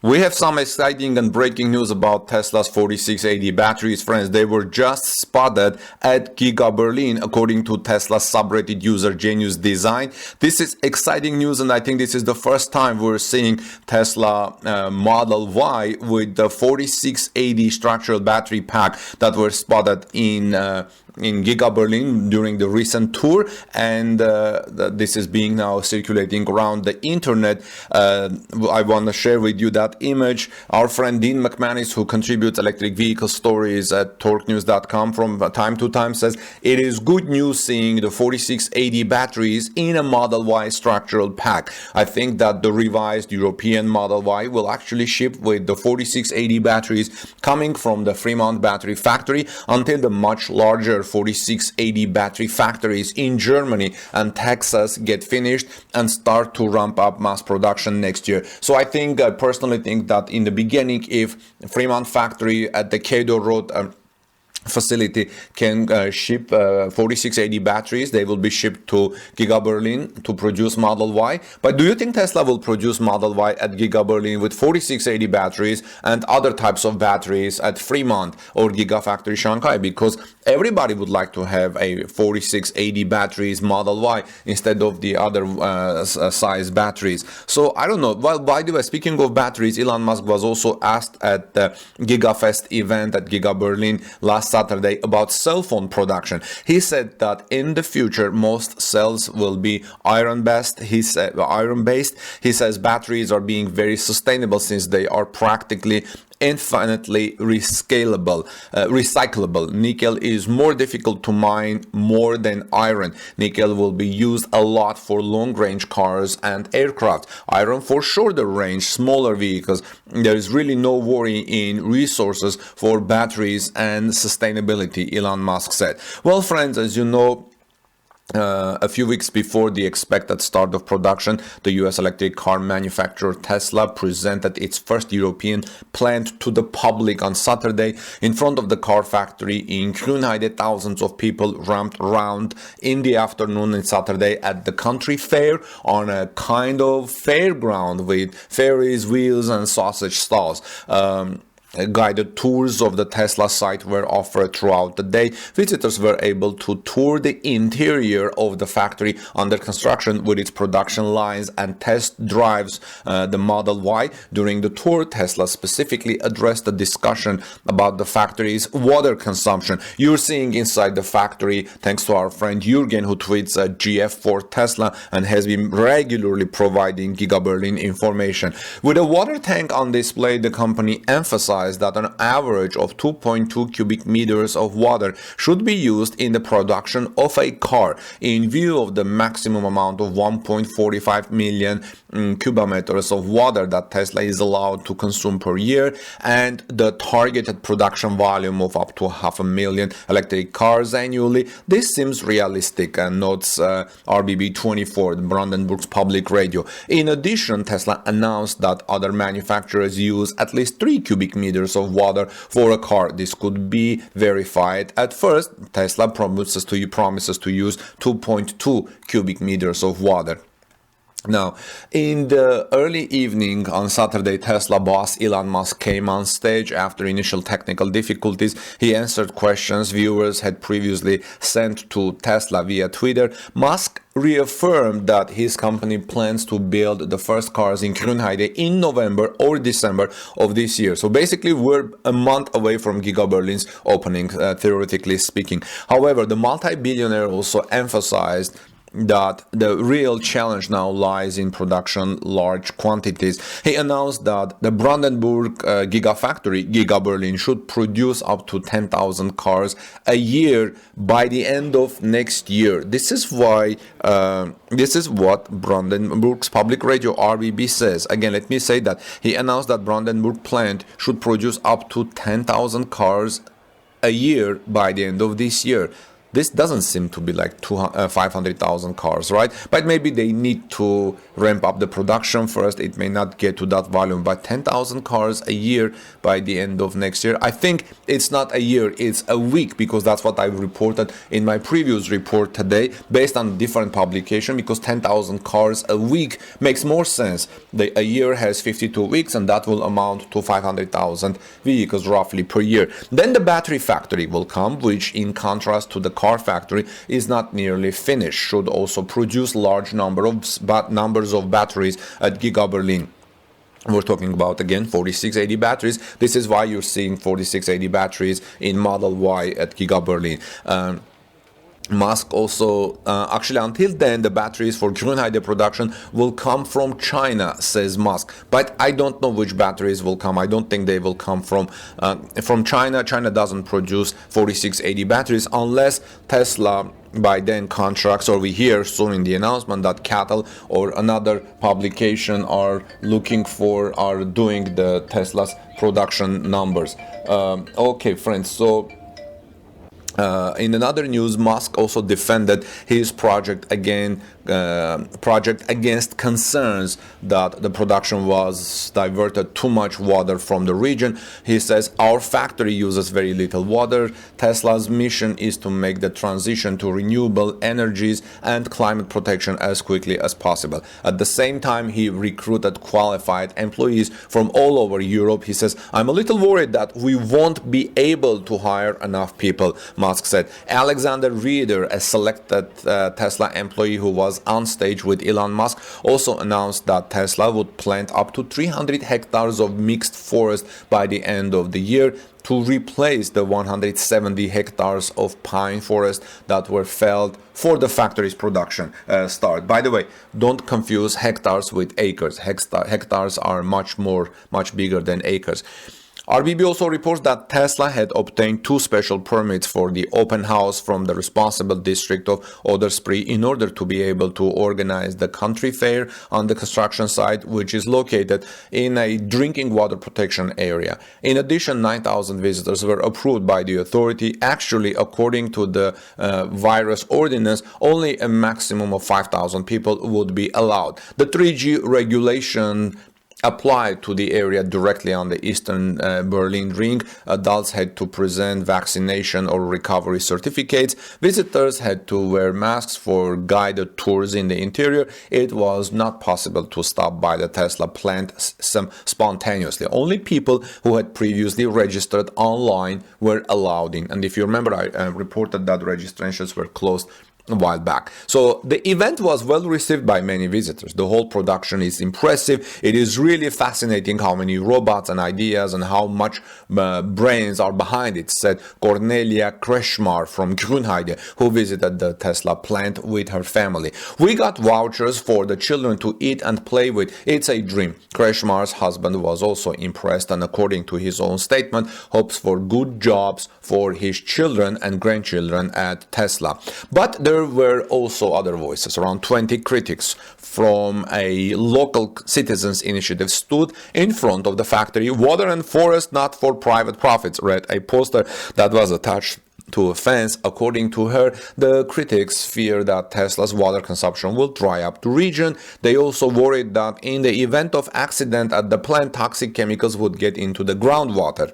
We have some exciting and breaking news about Tesla's 4680 batteries, friends. They were just spotted at Giga Berlin, according to Tesla's subreddit user geniuzdesign. This is exciting news, and I think this is the first time we're seeing Tesla Model Y with the 4680 structural battery pack that were spotted in Giga Berlin during the recent tour, and this is being now circulating around the internet. I want to share with you that image. Our friend Dean McManis, who contributes electric vehicle stories at torquenews.com from time to time, says it is good news seeing the 4680 batteries in a Model Y structural pack. I think that the revised European Model Y will actually ship with the 4680 batteries coming from the Fremont battery factory until the much larger 4680 battery factories in Germany and Texas get finished and start to ramp up mass production next year. So I personally think that in the beginning, if Fremont factory at the Caddo Road facility can ship 4680 batteries, they will be shipped to Giga Berlin to produce Model Y. But do you think Tesla will produce Model Y at Giga Berlin with 4680 batteries and other types of batteries at Fremont or Gigafactory Shanghai? Because everybody would like to have a 4680 batteries Model Y instead of the other size batteries. So I don't know. Well, by the way, speaking of batteries, Elon Musk was also asked at the GigaFest event at Giga Berlin last Saturday about cell phone production. He said that in the future most cells will be iron-based. He says batteries are being very sustainable since they are practically infinitely recyclable. Nickel is more difficult to mine more than iron. Nickel will be used a lot for long-range cars and aircraft. Iron for shorter range, smaller vehicles. There is really no worry in resources for batteries and sustainability, Elon Musk said. Well, friends, as you know, a few weeks before the expected start of production, the US electric car manufacturer Tesla presented its first European plant to the public on Saturday. In front of the car factory in Grünheide, thousands of people ramped around in the afternoon on Saturday at the country fair on a kind of fairground with Ferris wheels and sausage stalls. Guided tours of the Tesla site were offered throughout the day. Visitors were able to tour the interior of the factory under construction with its production lines and test drives the Model Y. During the tour, Tesla specifically addressed the discussion about the factory's water consumption. You're seeing inside the factory thanks to our friend Jürgen, who tweets GF for Tesla and has been regularly providing Giga Berlin information. With a water tank on display, the company emphasized that an average of 2.2 cubic meters of water should be used in the production of a car, in view of the maximum amount of 1.45 million cubic of water that Tesla is allowed to consume per year, and the targeted production volume of up to 500,000 electric cars annually. This seems realistic, and notes RBB24, Brandenburg's public radio. In addition, Tesla announced that other manufacturers use at least 3 cubic meters of water for a car. This could be verified. At first, Tesla promises to use 2.2 cubic meters of water. Now, in the early evening on Saturday, Tesla boss Elon Musk came on stage after initial technical difficulties. He answered questions viewers had previously sent to Tesla via Twitter. Musk reaffirmed that his company plans to build the first cars in Grünheide in November or December of this year. So basically, we're a month away from Giga Berlin's opening, theoretically speaking. However, the multi-billionaire also emphasized that the real challenge now lies in production large quantities. He announced that the Brandenburg Gigafactory, Giga Berlin, should produce up to 10,000 cars a year by the end of next year. This is what Brandenburg's public radio RBB says. Again, let me say that he announced that Brandenburg plant should produce up to 10,000 cars a year by the end of this year. This doesn't seem to be like 500,000 cars, right? But maybe they need to ramp up the production first. It may not get to that volume, but 10,000 cars a year by the end of next year. I think it's not a year, it's a week, because that's what I reported in my previous report today based on different publication, because 10,000 cars a week makes more sense. A year has 52 weeks, and that will amount to 500,000 vehicles roughly per year. Then the battery factory will come, which in contrast to the car factory is not nearly finished, should also produce large numbers of batteries at Giga Berlin. We're talking about, again, 4680 batteries. This is why you're seeing 4680 batteries in Model Y at Giga Berlin. Musk also, actually until then, the batteries for Grünheide production will come from China, says Musk. But I don't know which batteries will come. I don't think they will come from China. China doesn't produce 4680 batteries unless Tesla by then contracts, or we hear soon in the announcement that Cattle or another publication are doing the Tesla's production numbers. Okay, friends, so in another news, Musk also defended his project against concerns that the production was diverted too much water from the region. He says, our factory uses very little water. Tesla's mission is to make the transition to renewable energies and climate protection as quickly as possible. At the same time, he recruited qualified employees from all over Europe. He says, I'm a little worried that we won't be able to hire enough people, Musk said. Alexander Reeder, a selected Tesla employee who was on stage with Elon Musk, also announced that Tesla would plant up to 300 hectares of mixed forest by the end of the year to replace the 170 hectares of pine forest that were felled for the factory's production start. By the way, don't confuse hectares with acres. Hectares are much bigger than acres. RBB also reports that Tesla had obtained 2 special permits for the open house from the responsible district of Odderspry in order to be able to organize the country fair on the construction site, which is located in a drinking water protection area. In addition, 9,000 visitors were approved by the authority. Actually, according to the virus ordinance, only a maximum of 5,000 people would be allowed. The 3G regulation applied to the area directly on the eastern Berlin ring. Adults had to present vaccination or recovery certificates. Visitors had to wear masks for guided tours in the interior. It was not possible to stop by the Tesla plant spontaneously. Only people who had previously registered online were allowed in. And if you remember, I reported that registrations were closed a while back. So the event was well received by many visitors. The whole production is impressive. It is really fascinating how many robots and ideas and how much brains are behind it, said Cornelia Kretschmar from Grünheide, who visited the Tesla plant with her family. We got vouchers for the children to eat and play with. It's a dream. Kretschmar's husband was also impressed and, according to his own statement, hopes for good jobs for his children and grandchildren at Tesla. But there were also other voices. Around 20 critics from a local citizens initiative stood in front of the factory. Water and forest not for private profits, read a poster that was attached to a fence. According to her, the critics fear that Tesla's water consumption will dry up the region. They also worried that in the event of accident at the plant, toxic chemicals would get into the groundwater,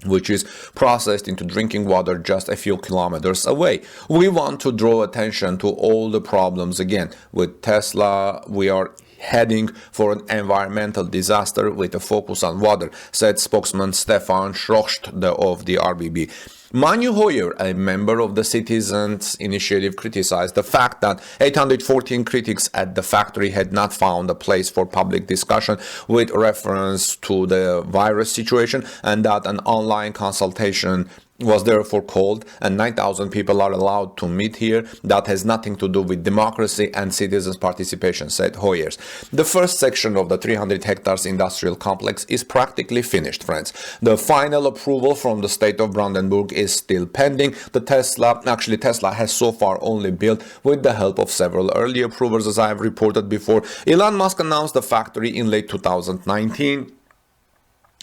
which is processed into drinking water just a few kilometers away. We want to draw attention to all the problems again. With Tesla, we are heading for an environmental disaster with a focus on water, said spokesman Stefan Schrocht of the RBB. Manu Hoyer, a member of the Citizens Initiative, criticized the fact that 814 critics at the factory had not found a place for public discussion with reference to the virus situation, and that an online consultation was therefore called, and 9,000 people are allowed to meet here. That has nothing to do with democracy and citizens' participation, said Hoyers. The first section of the 300 hectares industrial complex is practically finished, friends. The final approval from the state of Brandenburg is still pending. Tesla has so far only built with the help of several early approvers, as I have reported before. Elon Musk announced the factory in late 2019.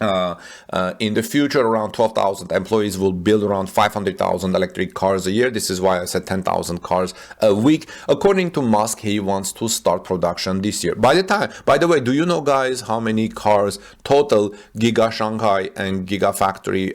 In the future, around 12,000 employees will build around 500,000 electric cars a year. This is why I said 10,000 cars a week. According to Musk, he wants to start production this year. By the way, do you know, guys, how many cars total Giga Shanghai and Giga Factory,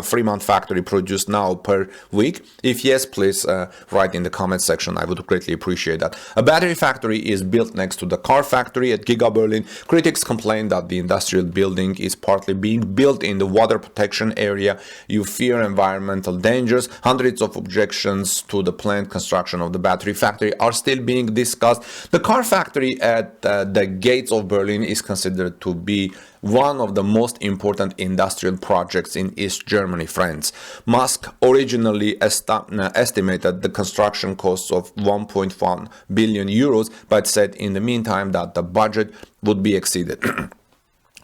Fremont factory produce now per week? If yes, please write in the comment section. I would greatly appreciate that. A battery factory is built next to the car factory at Giga Berlin. Critics complain that the industrial building is partly being built in the water protection area. You fear environmental dangers. Hundreds of objections to the planned construction of the battery factory are still being discussed. The car factory at the gates of Berlin is considered to be one of the most important industrial projects in East Germany, friends. Musk originally estimated the construction costs of 1.1 billion euros, but said in the meantime that the budget would be exceeded.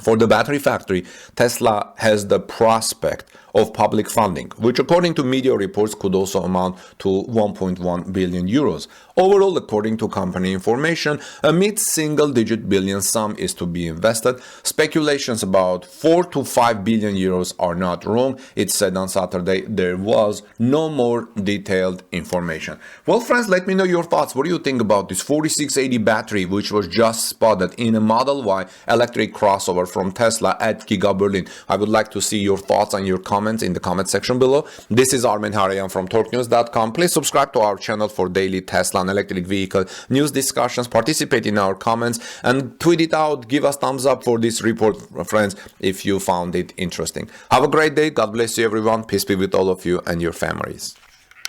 For the battery factory, Tesla has the prospect of public funding, which according to media reports could also amount to 1.1 billion euros. Overall, according to company information, a mid-single-digit billion sum is to be invested. Speculations about 4 to 5 billion euros are not wrong. It said on Saturday there was no more detailed information. Well, friends, let me know your thoughts. What do you think about this 4680 battery, which was just spotted in a Model Y electric crossover from Tesla at Giga Berlin? I would like to see your thoughts and your comments in the comment section below. This is Armen Harayan from torquenews.com. Please subscribe to our channel for daily Tesla and electric vehicle news discussions. Participate in our comments and tweet it out. Give us thumbs up for this report, friends, if you found it interesting. Have a great day. God bless you, everyone. Peace be with all of you and your families.